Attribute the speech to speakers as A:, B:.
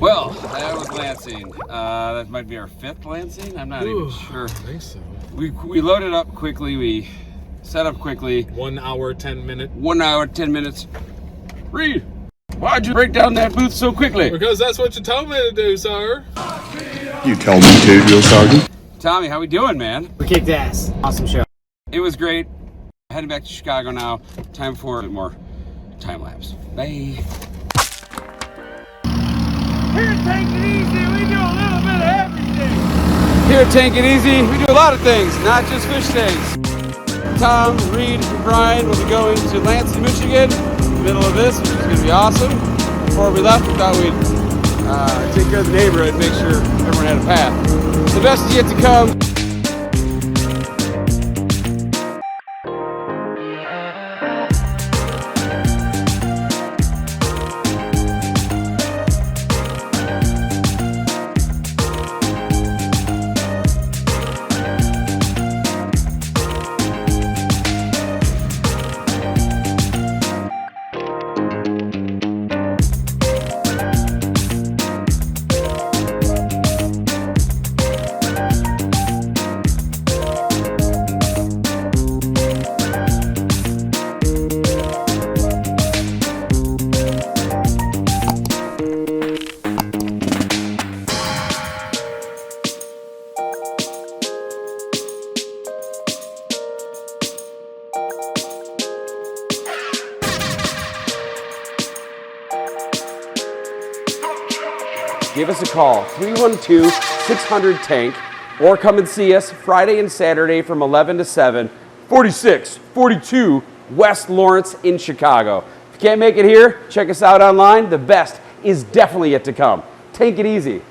A: Well, that was Lansing. That might be our 5th Lansing. I'm not even sure.
B: I think so.
A: We loaded up quickly. We set up quickly.
B: 1 hour, 10 minutes.
A: 1 hour, 10 minutes. Reed, why'd you break down that booth so quickly?
B: Because that's what you told me to do, sir.
C: You told me to, Drill Sergeant.
A: Tommy, how we doing, man?
D: We kicked ass. Awesome show.
A: It was great. Heading back to Chicago now. Time for a bit more time lapse. Bye. Here at Take It Easy, we do a little bit of everything. Here at Take It Easy, we do a lot of things, not just fish tanks. Tom, Reed, and Brian will be going to Lansing, Michigan, in the middle of this, which is going to be awesome. Before we left, we thought we'd take care of the neighborhood and make sure everyone had a path. The best is yet to come. Give us a call, 312-600-TANK, or come and see us Friday and Saturday from 11 to 7, 4642 West Lawrence in Chicago. If you can't make it here, check us out online. The best is definitely yet to come. Take it easy.